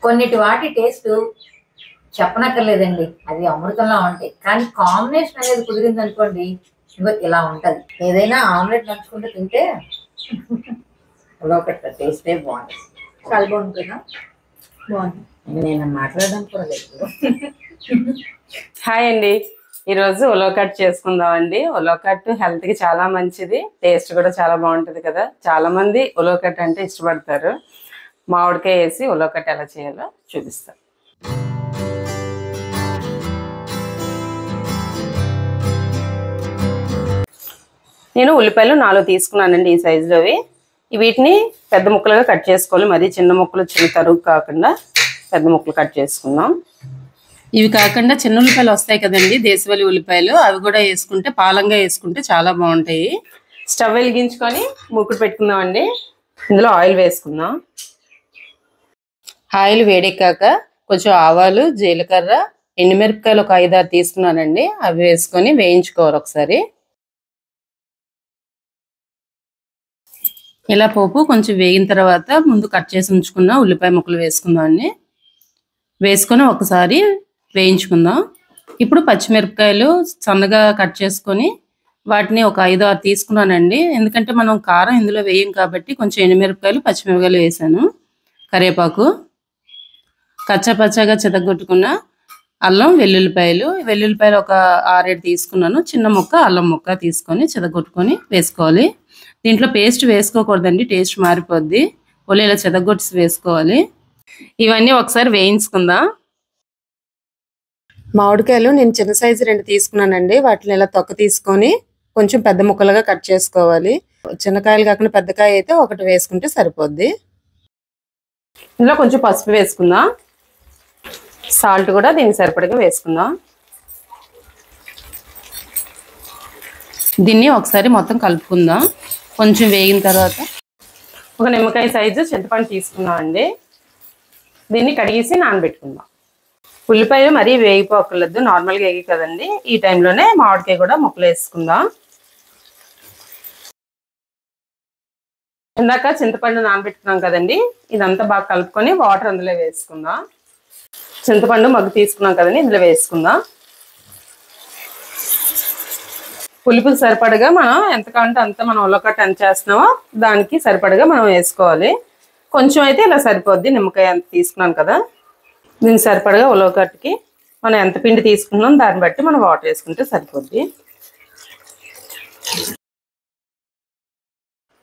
కొన్నిటి వాటి టేస్ట్ చెప్పనక్కర్లేదండి, అది అమృతంలా ఉంటాయి. కానీ కాంబినేషన్ అనేది కుదిరింది అనుకోండి, ఇంకో ఇలా ఉంటది. ఏదైనా ఆమ్లెట్ నంచుకుంటూ తింటే ఒకటి టేస్టే బాగుంటుంది. చాలా బాగుంటుంది కదా. బాగుంది. నేను మాట్లాడడం కూడా లేదు. హాయ్ అండి, ఈరోజు ఉలవకట్ చేసుకుందామండి. ఉలవకట్ హెల్త్కి చాలా మంచిది, టేస్ట్ కూడా చాలా బాగుంటుంది కదా. చాలా మంది ఉలవకట్ అంటే ఇష్టపడతారు. మామిడికాయ వేసి ఉలవకట్ ఎలా చేయాలో చూపిస్తాను. నేను ఉల్లిపాయలు 4 తీసుకున్నానండి, ఈ సైజులోవి. వీటిని పెద్ద ముక్కలుగా కట్ చేసుకోవాలి. మరీ చిన్న ముక్కలు, చిన్న తరుగు కాకుండా పెద్ద ముక్కలు కట్ చేసుకుందాం. ఇవి కాకుండా చిన్న ఉల్లిపాయలు వస్తాయి కదండి, దేశవాళీ ఉల్లిపాయలు, అవి కూడా వేసుకుంటే పాలంగా వేసుకుంటే చాలా బాగుంటాయి. స్టవ్ వెలిగించుకొని మూకుడు పెట్టుకుందామండి. ఇందులో ఆయిల్ వేసుకుందాం. ఆయిల్ వేడెక్కాక కొంచెం ఆవాలు, జీలకర్ర, ఎండుమిరపకాయలు ఒక 5-6 తీసుకున్నానండి. అవి వేసుకొని వేయించుకోవాలి ఒకసారి. ఇలా పోపు కొంచెం వేగిన తర్వాత ముందు కట్ చేసి ఉంచుకున్న ఉల్లిపాయ ముక్కలు వేసుకుందామండి. వేసుకొని ఒకసారి వేయించుకుందాం. ఇప్పుడు పచ్చిమిరపకాయలు సన్నగా కట్ చేసుకొని వాటిని ఒక 5-6 తీసుకున్నానండి. ఎందుకంటే మనం కారం ఇందులో వేయం కాబట్టి కొంచెం ఎండుమిరపకాయలు, పచ్చిమిరపకాయలు వేసాను. కరివేపాకు, కచ్చాపచ్చాగా చితగొట్టుకున్న అల్లం, వెల్లుల్లిపాయలు ఒక 6-7 తీసుకున్నాను. చిన్న ముక్క అల్లం ముక్క తీసుకొని చితగొట్టుకొని వేసుకోవాలి. దీంట్లో పేస్ట్ వేసుకోకూడదండి, టేస్ట్ మారిపోద్ది. ఒళ్ళు ఇలా చితగొట్టి వేసుకోవాలి. ఇవన్నీ ఒకసారి వేయించుకుందాం. మామిడికాయలు నేను చిన్న సైజు 2 తీసుకున్నానండి. వాటిని ఇలా తొక్క తీసుకొని కొంచెం పెద్ద ముక్కలుగా కట్ చేసుకోవాలి. చిన్నకాయలు కాకుండా పెద్దకాయ అయితే ఒకటి వేసుకుంటే సరిపోద్ది. ఇందులో కొంచెం పసుపు వేసుకుందాం. సాల్ట్ కూడా దీనికి సరిపడగా వేసుకుందాం. దీన్ని ఒకసారి మొత్తం కలుపుకుందాం. కొంచెం వేగిన తర్వాత ఒక నిమ్మకాయ సైజు చింతపండు తీసుకుందాం అండి. దీన్ని కడిగేసి నానబెట్టుకుందాం. ఉల్లిపాయ మరీ వేగిపోకలేదు, నార్మల్గా వేగి కదండి. ఈ టైంలోనే మామిడికాయ కూడా ముక్కలు వేసుకుందాం. ఇందాక చింతపండు నానబెట్టుకున్నాం కదండి, ఇదంతా బాగా కలుపుకొని వాటర్ అందులో వేసుకుందాం. చింతపండు మగ్గు తీసుకున్నాం కదండి, ఇందులో వేసుకుందాం. పులుపుకి సరిపడగా మనం ఎంత కావాలంటే అంత మనం ఉలవకట్ ఎంత చేస్తున్నామో దానికి సరిపడగా మనం వేసుకోవాలి. కొంచెం అయితే ఇలా సరిపోద్ది, నిమ్మకాయ ఎంత తీసుకున్నాం కదా. దీనికి సరిపడగా ఉలవకట్కి మనం ఎంత పిండి తీసుకున్నాం దాన్ని బట్టి మనం వాటర్ వేసుకుంటే సరిపోద్ది.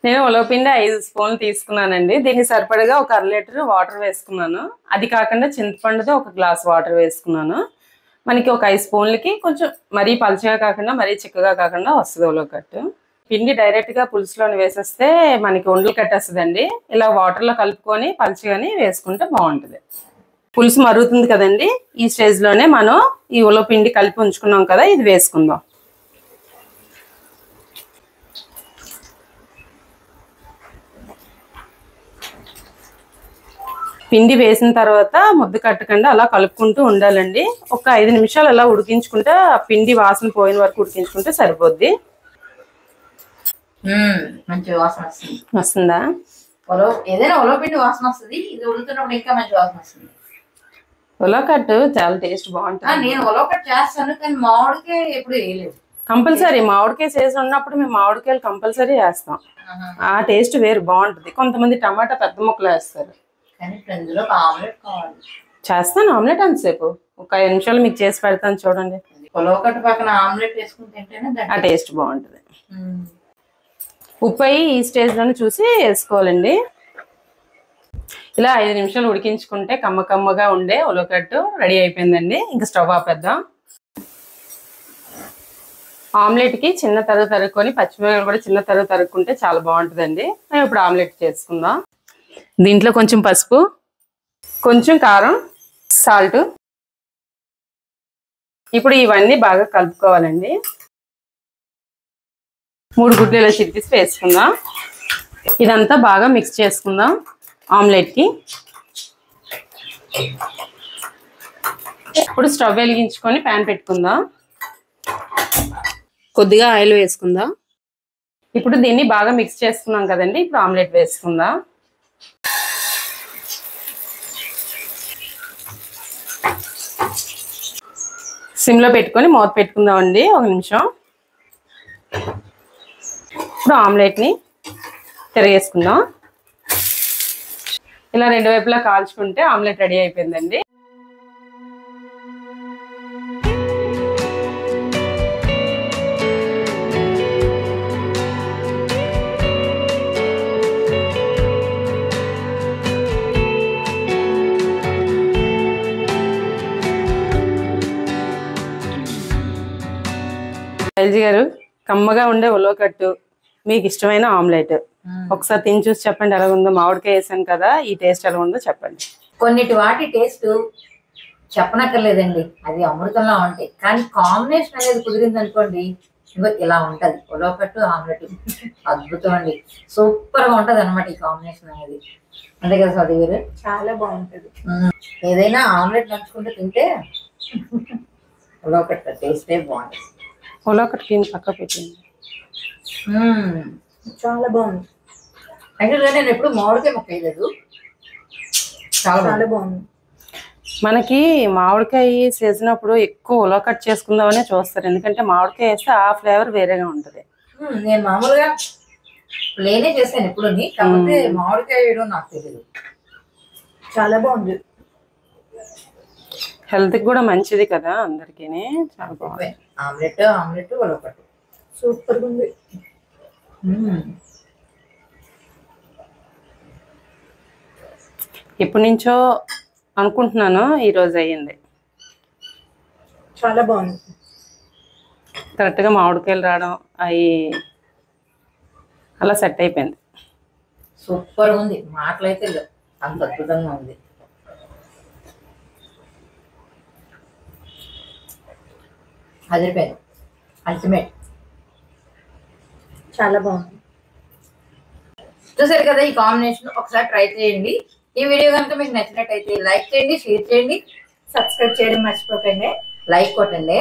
నేను ఉలవపిండి 5 స్పూన్లు తీసుకున్నానండి. దీనికి సరిపడగా ఒక 1/2 లీటర్ వాటర్ వేసుకున్నాను. అది కాకుండా చింతపండుతో 1 గ్లాస్ వాటర్ వేసుకున్నాను. మనకి ఒక 5 స్పూన్లకి కొంచెం మరీ పలుచగా కాకుండా మరీ చిక్కగా కాకుండా వస్తుంది ఉలవకట్టు. పిండి డైరెక్ట్గా పులుసులోని వేసేస్తే మనకి ఉండలు కట్టేస్తుందండి. ఇలా వాటర్లో కలుపుకొని పలుచగాని వేసుకుంటే బాగుంటుంది. పులుసు మరుగుతుంది కదండి, ఈ స్టేజ్లోనే మనం ఈ ఉలవపిండి కలిపి ఉంచుకున్నాం కదా, ఇది వేసుకుందాం. పిండి వేసిన తర్వాత ముద్ద కట్టకుండా అలా కలుపుకుంటూ ఉండాలండి. ఒక 5 నిమిషాలు అలా ఉడికించుకుంటే ఆ పిండి వాసన పోయిన వరకు ఉడికించుకుంటే సరిపోద్ది. మంచి వాసన వస్తుంది. వస్తుందా? ఏదైనా ఉలవపిండి వాసన వస్తుంది, ఇది ఉడుకుతున్నప్పుడు ఇంకా మంచి వాసన వస్తుంది. ఉలవకట్టు చాలా టేస్ట్ బాగుంటుంది. నేను ఉలవకట్టు చేస్తాను, కానీ మామిడికాయ ఎప్పుడు వేయలేదు. కంపల్సరీ మామిడికాయ చేసి ఉన్నప్పుడు మేము మామిడికాయలు కంపల్సరీ వేస్తాం. ఆ టేస్ట్ వేరు బాగుంటుంది. కొంతమంది టమాటా పెద్ద ముక్కలు వేస్తారు. చేస్తాను ఆమ్లెట్ అంతసేపు, ఒక 5 నిమిషాలు మీకు చేసి పెడతాను చూడండి. ఉలవకట్టు పక్కన ఆమ్లెట్ వేసుకుంటేనే ఆ టేస్ట్ బాగుంటుంది. ఉప్పు ఈ స్టేజ్లోనే చూసి వేసుకోవాలండి. ఇలా 5 నిమిషాలు ఉడికించుకుంటే కమ్మగా ఉండే ఉలవకట్టు రెడీ అయిపోయిందండి. ఇంకా స్టవ్ ఆపేద్దాం. ఆమ్లెట్కి చిన్న తరుగు తరుక్కొని పచ్చిమిరపకాయలు కూడా చిన్న తరుగు తరుక్కుంటే చాలా బాగుంటుందండి. మేము ఇప్పుడు ఆమ్లెట్ చేసుకుందాం. దీంట్లో కొంచెం పసుపు, కొంచెం కారం, సాల్ట్. ఇప్పుడు ఇవన్నీ బాగా కలుపుకోవాలండి. 3 గుడ్లు ఇలా చిట్టిసి వేసుకుందాం. ఇదంతా బాగా మిక్స్ చేసుకుందాం ఆమ్లెట్కి. ఇప్పుడు స్టవ్ వెలిగించుకొని ప్యాన్ పెట్టుకుందాం. కొద్దిగా ఆయిల్ వేసుకుందాం. ఇప్పుడు దీన్ని బాగా మిక్స్ చేసుకున్నాం కదండి, ఇప్పుడు ఆమ్లెట్ వేసుకుందాం. సిమ్లో పెట్టుకొని మూత పెట్టుకుందామండి 1 నిమిషం. ఇప్పుడు ఆమ్లెట్ని తిరగేసుకుందాం. ఇలా 2 వైపులా కాల్చుకుంటే ఆమ్లెట్ రెడీ అయిపోయిందండి. శైలజ గారు, కమ్మగా ఉండే ఉలవకట్టు, మీకు ఇష్టమైన ఆమ్లెట్ ఒకసారి తిని చూసి చెప్పండి ఎలా ఉందో. మామిడికాయ వేసాను కదా, ఈ టేస్ట్ ఎలా ఉందో చెప్పండి. కొన్నిటి వాటి టేస్ట్ చెప్పనక్కర్లేదండి, అది అమృతంలా ఉంటాయి. కానీ కాంబినేషన్ అనేది కుదిరింది అనుకోండి, ఇంకో ఇలా ఉంటది. ఉలవకట్టు ఆమ్లెట్ అద్భుతం అండి, సూపర్ గా ఉంటది అనమాట ఈ కాంబినేషన్ అనేది. అంతే కదా స్వాతి గారు? చాలా బాగుంటది. ఏదైనా ఆమ్లెట్ నంచుకుంటూ తింటే ఉలవకట్టు టేస్టే బాగుంటుంది. ఉలవకట్టు పక్క పెట్టింది. చాలా బాగుంది. యాక్చువల్గా నేను ఎప్పుడు మామిడికాయ ముక్క వేయలేదు. చాలా బాగుంది. మనకి మామిడికాయ చేసినప్పుడు ఎక్కువ ఉలవకట్టు చేసుకుందామనే చూస్తారు, ఎందుకంటే మామిడికాయ వేస్తే ఆ ఫ్లేవర్ వేరేగా ఉంటది. నేను మామూలుగా ప్లేనే చేశాను ఎప్పుడు, కాకపోతే మామిడికాయ వేయడం నాకు తెలియదు. చాలా బాగుంది. హెల్త్ కి కూడా మంచిది కదా అందరికి. చాలా బాగుంది. ఆమ్లెట్ ఉలవకట్టు సూపర్ గా ఉంది. ఎప్పటి నుంచో అనుకుంటున్నాను, ఈరోజు అయ్యింది. చాలా బాగుంది. కరెక్ట్గా మామిడికాయలు రావడం అవి అలా సెట్ అయిపోయింది. సూపర్ ఉంది, మాటలైతే అంత అద్భుతంగా ఉంది. అదిరిపోయింది, అల్టిమేట్. చాలా బాగుంది. చూసారు కదా ఈ కాంబినేషన్, ఒకసారి ట్రై చేయండి. ఈ వీడియో కనుక మీకు నచ్చినట్టయితే లైక్ చేయండి, షేర్ చేయండి, సబ్స్క్రైబ్ చేయడం మర్చిపోకండి. లైక్ కొట్టండి.